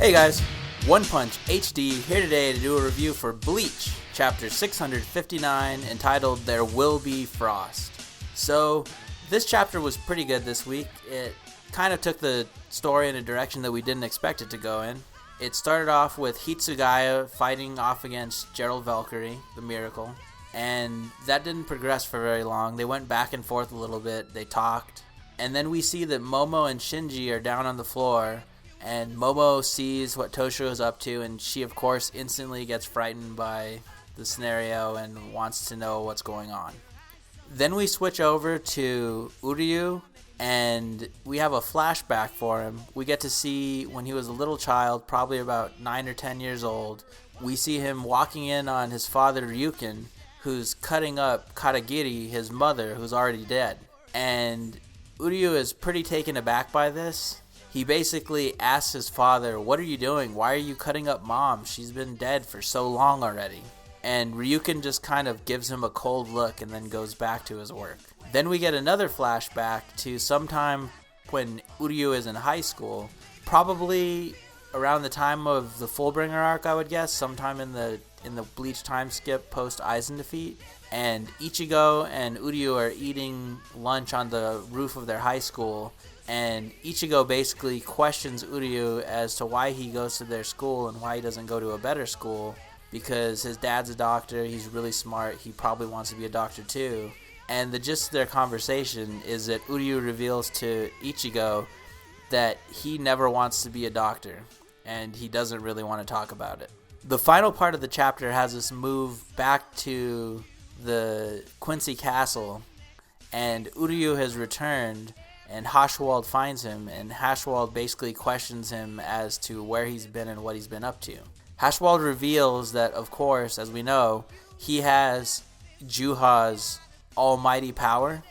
Hey guys, One Punch HD here today to do a review for Bleach Chapter 659 entitled There Will Be Frost. So, this chapter was pretty good this week. It kind of took the story in a direction that we didn't expect it to go in. It started off with Hitsugaya fighting off against Gerard Valkyrie, the Miracle, and that didn't progress for very long. They went back and forth a little bit, they talked, and then we see that Momo and Shinji are down on the floor, and Momo sees what Toshiro is up to, and she of course instantly gets frightened by the scenario and wants to know what's going on. Then we switch over to Uryu, and we have a flashback for him. We get to see when he was a little child, probably about 9 or 10 years old. We see him walking in on his father Ryuuken, who's cutting up Katagiri, his mother, who's already dead. And Uryu is pretty taken aback by this. He basically asks his father, "What are you doing? Why are you cutting up Mom? She's been dead for so long already." And Ryuuken just kind of gives him a cold look and then goes back to his work. Then we get another flashback to sometime when Uryu is in high school, probably around the time of the Fullbringer arc, I would guess, sometime in the Bleach time skip post Aizen defeat. And Ichigo and Uryu are eating lunch on the roof of their high school, and Ichigo basically questions Uryu as to why he goes to their school and why he doesn't go to a better school, because his dad's a doctor, he's really smart, he probably wants to be a doctor too. And the gist of their conversation is that Uryu reveals to Ichigo that he never wants to be a doctor, and he doesn't really want to talk about it. The final part of the chapter has us move back to the Quincy Castle, and Uryu has returned, and Haschwald finds him, and Haschwald basically questions him as to where he's been and what he's been up to. Haschwald reveals that, of course, as we know, he has Juha's almighty power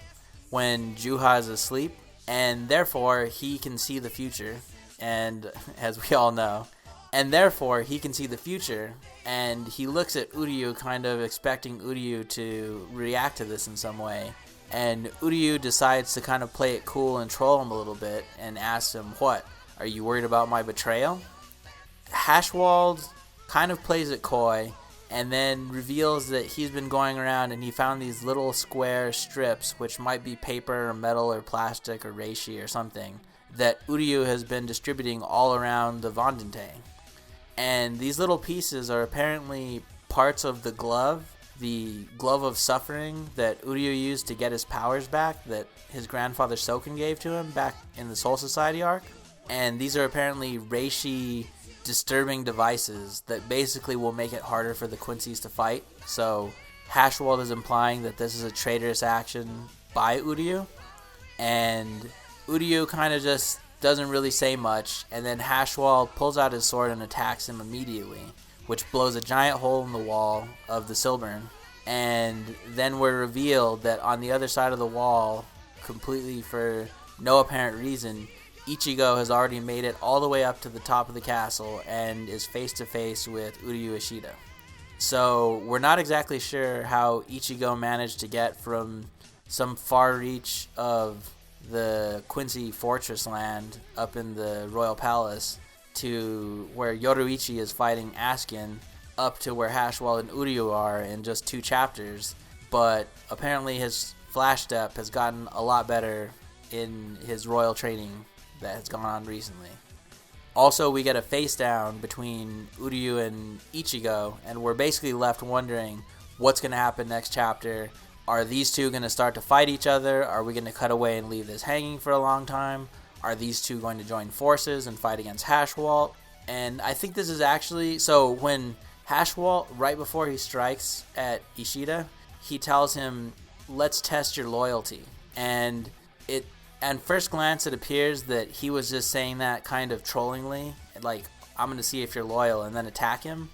when Juha is asleep, and therefore he can see the future, and as we all know, and therefore he can see the future, and he looks at Uryu kind of expecting Uryu to react to this in some way, and Uryu decides to kind of play it cool and troll him a little bit and asks him, "What, are you worried about my betrayal?" Haschwald kind of plays it coy and then reveals that he's been going around and he found these little square strips, which might be paper or metal or plastic or reishi or something, that Uryu has been distributing all around the Vandente. And these little pieces are apparently parts of the glove of suffering that Uryu used to get his powers back, that his grandfather Soken gave to him back in the Soul Society arc. And these are apparently reishi disturbing devices that basically will make it harder for the Quincy's to fight. So Haschwald is implying that this is a traitorous action by Uryu, and Uryu kind of just doesn't really say much, and then Haschwald pulls out his sword and attacks him immediately, which blows a giant hole in the wall of the Silburn. And then we're revealed that on the other side of the wall, completely for no apparent reason, Ichigo has already made it all the way up to the top of the castle and is face to face with Uryu Ishida. So we're not exactly sure how Ichigo managed to get from some far reach of the Quincy Fortress land up in the Royal Palace to where Yoruichi is fighting Askin, up to where Haschwald and Uryu are in just 2 chapters. But apparently his flash step has gotten a lot better in his royal training that has gone on recently. Also, we get a face down between Uryu and Ichigo, and we're basically left wondering what's going to happen next chapter. Are these two going to start to fight each other? Are we going to cut away and leave this hanging for a long time? Are these two going to join forces and fight against Haschwald? And I think this is actually... So when Haschwald, right before he strikes at Ishida, he tells him, "Let's test your loyalty." And at first glance, it appears that he was just saying that kind of trollingly, like, "I'm going to see if you're loyal," and then attack him.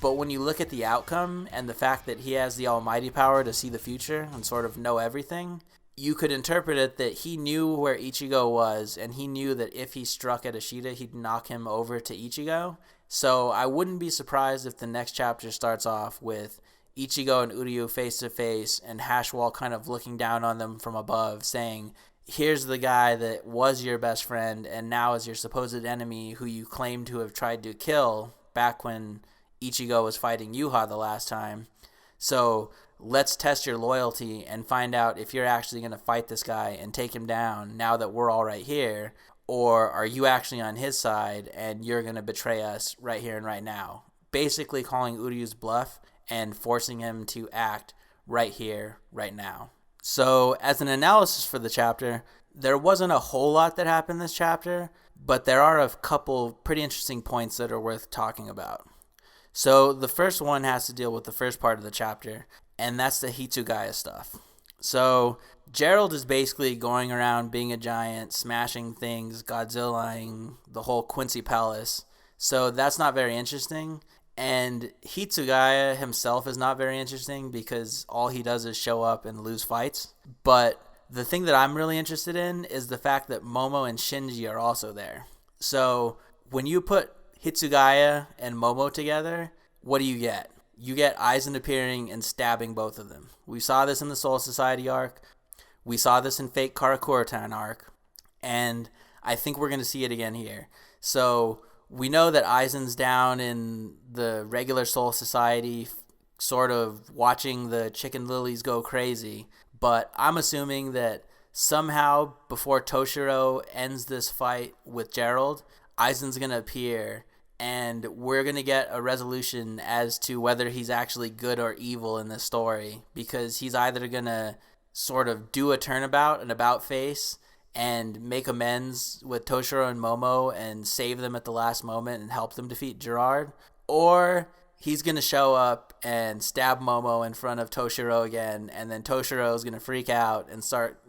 But when you look at the outcome and the fact that he has the almighty power to see the future and sort of know everything, you could interpret it that he knew where Ichigo was, and he knew that if he struck at Ishida, he'd knock him over to Ichigo. So I wouldn't be surprised if the next chapter starts off with Ichigo and Uryu face to face, and Haschwald kind of looking down on them from above, saying, here's the guy that was your best friend and now is your supposed enemy who you claim to have tried to kill back when Ichigo was fighting Yuha the last time. So let's test your loyalty and find out if you're actually going to fight this guy and take him down now that we're all right here, or are you actually on his side and you're going to betray us right here and right now. Basically calling Uryu's bluff and forcing him to act right here, right now. So as an analysis for the chapter, there wasn't a whole lot that happened this chapter, but there are a couple pretty interesting points that are worth talking about. So the first one has to deal with the first part of the chapter, and that's the Hitsugaya stuff. So Gerald is basically going around being a giant, smashing things, Godzillaing the whole Quincy Palace. So that's not very interesting. And Hitsugaya himself is not very interesting because all he does is show up and lose fights. But the thing that I'm really interested in is the fact that Momo and Shinji are also there. So when you put Hitsugaya and Momo together, what do you get? You get Aizen appearing and stabbing both of them. We saw this in the Soul Society arc. We saw this in Fate Karakura arc. And I think we're going to see it again here. So we know that Aizen's down in the regular Soul Society, sort of watching the chicken lilies go crazy. But I'm assuming that somehow before Toshiro ends this fight with Gerald, Aizen's going to appear, and we're going to get a resolution as to whether he's actually good or evil in this story, because he's either going to sort of do a turnabout, an about face, and make amends with Toshiro and Momo and save them at the last moment and help them defeat Gerard, or he's going to show up and stab Momo in front of Toshiro again, and then Toshiro is going to freak out and start,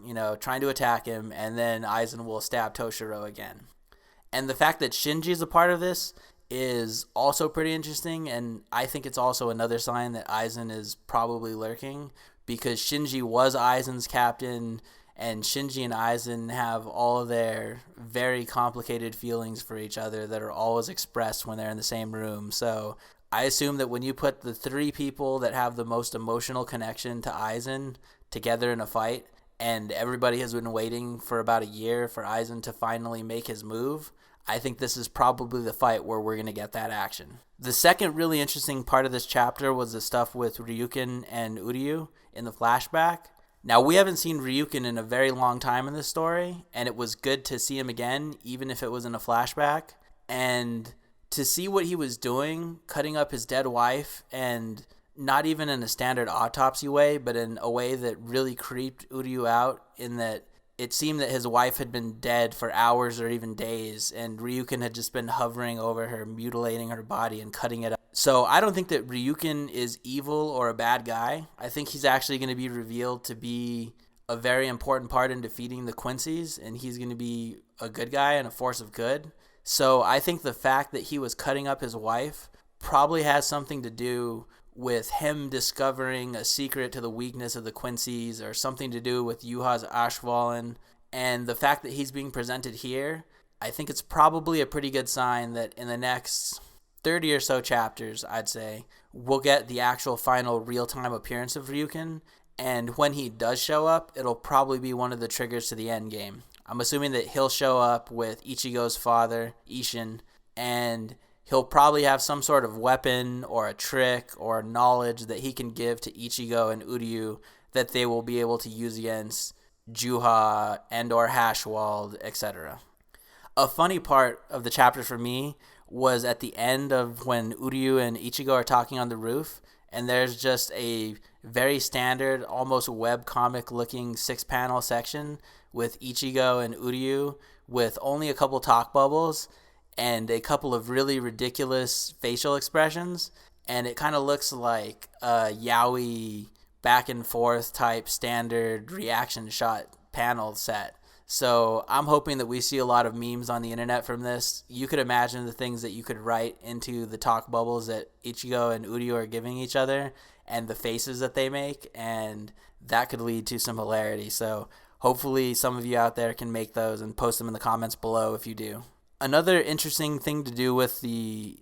trying to attack him, and then Aizen will stab Toshiro again. And the fact that Shinji is a part of this is also pretty interesting, and I think it's also another sign that Aizen is probably lurking, because Shinji was Aizen's captain, and Shinji and Aizen have all of their very complicated feelings for each other that are always expressed when they're in the same room. So I assume that when you put the three people that have the most emotional connection to Aizen together in a fight, and everybody has been waiting for about a year for Aizen to finally make his move, I think this is probably the fight where we're going to get that action. The second really interesting part of this chapter was the stuff with Ryuuken and Uryu in the flashback. Now, we haven't seen Ryuuken in a very long time in this story, and it was good to see him again, even if it was in a flashback. And to see what he was doing, cutting up his dead wife, and not even in a standard autopsy way, but in a way that really creeped Uryu out, in that it seemed that his wife had been dead for hours or even days, and Ryuuken had just been hovering over her, mutilating her body and cutting it up. So I don't think that Ryuuken is evil or a bad guy. I think he's actually going to be revealed to be a very important part in defeating the Quincy's, and he's going to be a good guy and a force of good. So I think the fact that he was cutting up his wife probably has something to do with him discovering a secret to the weakness of the Quincy's, or something to do with Yuha's Ashvallen. And the fact that he's being presented here, I think it's probably a pretty good sign that in the next 30 or so chapters, I'd say, we'll get the actual final real-time appearance of Ryuuken. And when he does show up, it'll probably be one of the triggers to the end game. I'm assuming that he'll show up with Ichigo's father, Ishin, and he'll probably have some sort of weapon or a trick or knowledge that he can give to Ichigo and Uryu that they will be able to use against Juha and or Hashwald, etc. A funny part of the chapter for me was at the end of when Uryu and Ichigo are talking on the roof, and there's just a very standard, almost webcomic looking 6-panel section with Ichigo and Uryu with only a couple talk bubbles and a couple of really ridiculous facial expressions, and it kind of looks like a yaoi back and forth type standard reaction shot panel set. So I'm hoping that we see a lot of memes on the internet from this. You could imagine the things that you could write into the talk bubbles that Ichigo and Uryu are giving each other and the faces that they make, and that could lead to some hilarity. So hopefully some of you out there can make those and post them in the comments below if you do. Another interesting thing to do with the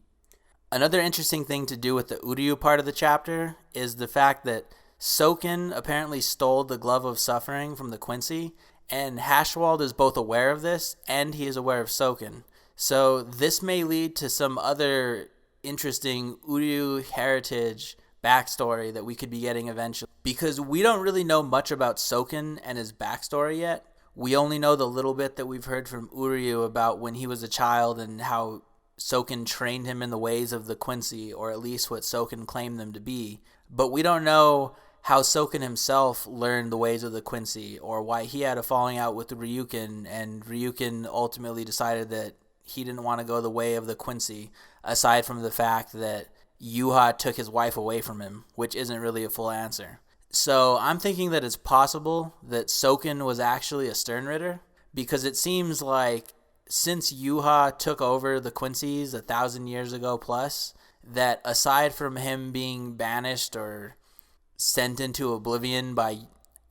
Uryu part of the chapter is the fact that Soken apparently stole the Glove of Suffering from the Quincy, And Hashwald is both aware of this and he is aware of Soken. So this may lead to some other interesting Uryu heritage backstory that we could be getting eventually. Because we don't really know much about Soken and his backstory yet. We only know the little bit that we've heard from Uryu about when he was a child and how Soken trained him in the ways of the Quincy, or at least what Soken claimed them to be. But we don't know how Soken himself learned the ways of the Quincy, or why he had a falling out with the Ryuuken, and Ryuuken ultimately decided that he didn't want to go the way of the Quincy, aside from the fact that Yuha took his wife away from him, which isn't really a full answer. So I'm thinking that it's possible that Soken was actually a Sternritter, because it seems like since Yuha took over the Quincy's 1,000 years ago plus, that aside from him being banished or sent into oblivion by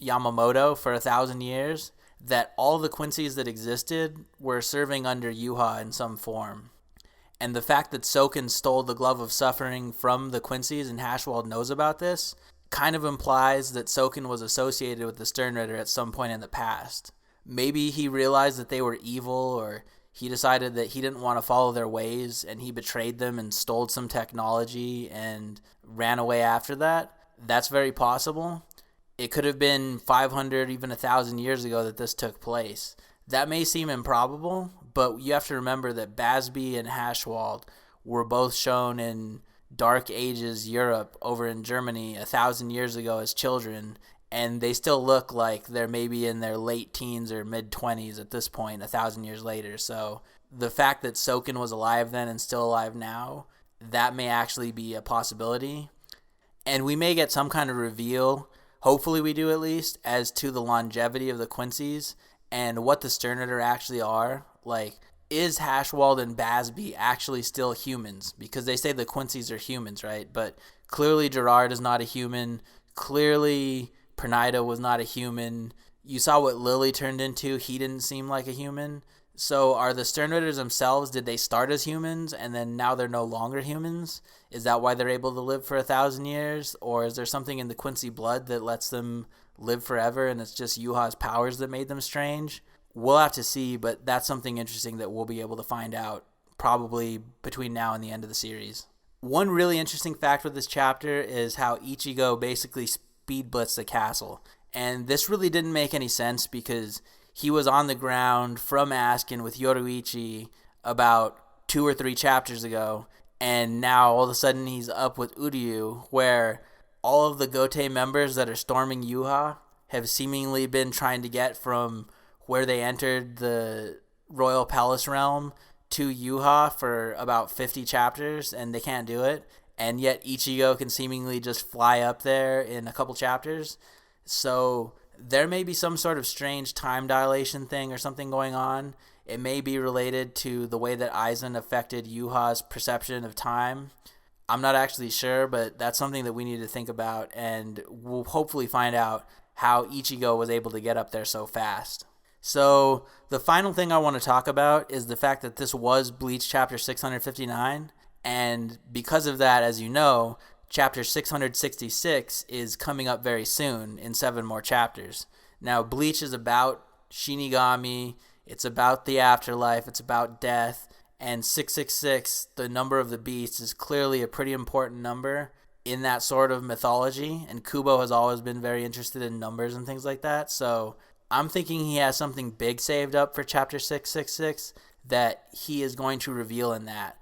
Yamamoto for 1,000 years, that all the Quincy's that existed were serving under Yuha in some form. And the fact that Soken stole the Glove of Suffering from the Quincy's and Hashwald knows about this kind of implies that Soken was associated with the Sternritter at some point in the past. Maybe he realized that they were evil, or he decided that he didn't want to follow their ways and he betrayed them and stole some technology and ran away after that. That's very possible. It could have been 500, even 1,000 years ago that this took place. That may seem improbable, but you have to remember that Basby and Hashwald were both shown in Dark Ages Europe over in Germany 1,000 years ago as children, and they still look like they're maybe in their late teens or mid-20s at this point 1,000 years later. So the fact that Soken was alive then and still alive now, that may actually be a possibility. And we may get some kind of reveal, hopefully we do at least, as to the longevity of the Quincy's and what the Sternritter actually are. Like, is Hashwald and Basby actually still humans? Because they say the Quincy's are humans, right? But clearly Gerard is not a human. Clearly Pernida was not a human. You saw what Lily turned into. He didn't seem like a human. So are the Sternritters themselves, did they start as humans and then now they're no longer humans? Is that why they're able to live for 1,000 years? Or is there something in the Quincy blood that lets them live forever and it's just Yuha's powers that made them strange? We'll have to see, but that's something interesting that we'll be able to find out probably between now and the end of the series. One really interesting fact with this chapter is how Ichigo basically speed blitzed the castle. And this really didn't make any sense because he was on the ground from Askin with Yoruichi about 2 or 3 chapters ago, and now all of a sudden he's up with Uryu, where all of the Gote members that are storming Yuha have seemingly been trying to get from where they entered the Royal Palace realm to Yuha for about 50 chapters, and they can't do it. And yet Ichigo can seemingly just fly up there in a couple chapters. So there may be some sort of strange time dilation thing or something going on. It may be related to the way that Aizen affected Yuha's perception of time. I'm not actually sure, but that's something that we need to think about, and we'll hopefully find out how Ichigo was able to get up there so fast. So the final thing I want to talk about is the fact that this was Bleach Chapter 659, and because of that, as you know, Chapter 666 is coming up very soon in 7 more chapters. Now, Bleach is about Shinigami, it's about the afterlife, it's about death, and 666, the number of the beast, is clearly a pretty important number in that sort of mythology, and Kubo has always been very interested in numbers and things like that, so I'm thinking he has something big saved up for Chapter 666 that he is going to reveal in that.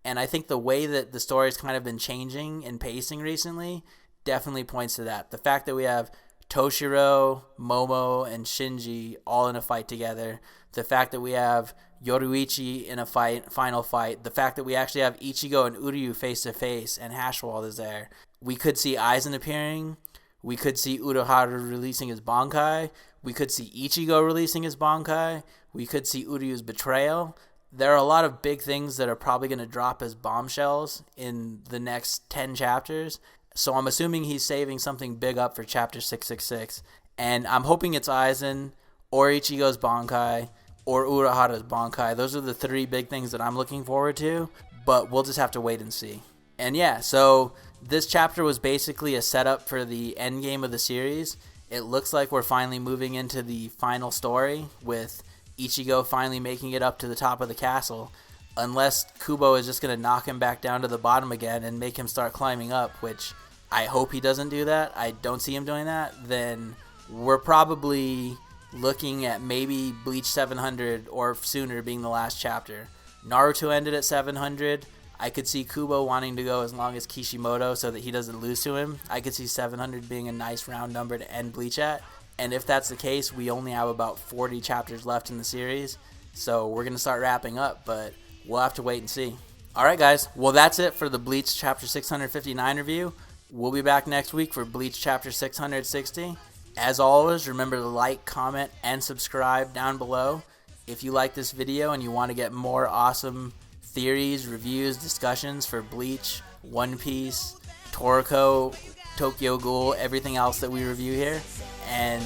And I think the way that the story's kind of been changing and pacing recently definitely points to that. The fact that we have Toshiro, Momo, and Shinji all in a fight together. The fact that we have Yoruichi in a final fight. The fact that we actually have Ichigo and Uryu face to face and Hashwald is there. We could see Aizen appearing. We could see Urahara releasing his Bankai. We could see Ichigo releasing his Bankai. We could see Uryu's betrayal. There are a lot of big things that are probably going to drop as bombshells in the next 10 chapters. So I'm assuming he's saving something big up for Chapter 666. And I'm hoping it's Aizen or Ichigo's Bankai or Urahara's Bankai. Those are the 3 big things that I'm looking forward to. But we'll just have to wait and see. And yeah, so this chapter was basically a setup for the end game of the series. it looks like we're finally moving into the final story with Ichigo finally making it up to the top of the castle. Unless Kubo is just going to knock him back down to the bottom again and make him start climbing up, which I hope he doesn't do that. I don't see him doing that. Then we're probably looking at maybe Bleach 700 or sooner being the last chapter. Naruto ended at 700. I could see Kubo wanting to go as long as Kishimoto so that he doesn't lose to him. I could see 700 being a nice round number to end Bleach at. And if that's the case, we only have about 40 chapters left in the series. So we're going to start wrapping up, but we'll have to wait and see. Alright guys, well that's it for the Bleach Chapter 659 review. We'll be back next week for Bleach Chapter 660. As always, remember to like, comment, and subscribe down below. If you like this video and you want to get more awesome theories, reviews, discussions for Bleach, One Piece, Toriko, Tokyo Ghoul, everything else that we review here. And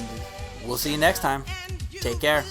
we'll see you next time. Take care.